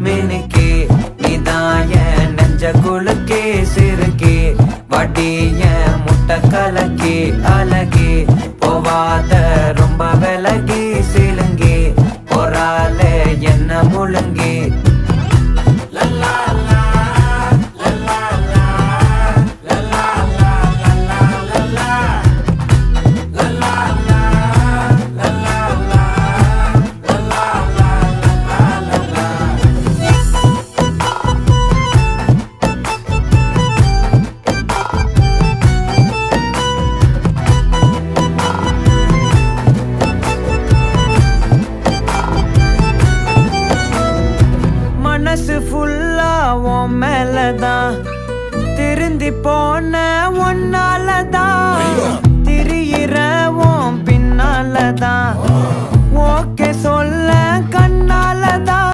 மினுக்கே நீதாய நெஞ்ச குலுக்கே சிறுக்கே வடிய முட்டை கலக்கே அழகே போவாத ரொம்ப விலகி சிலுங்கே பொறால என்ன முழுங்கே மனசு ஃபுல்லா உன் மேலதான் திருந்தி போன ஒன்னாலதான் திரியிற உன் பின்னாலதான் ஓகே சொல்ல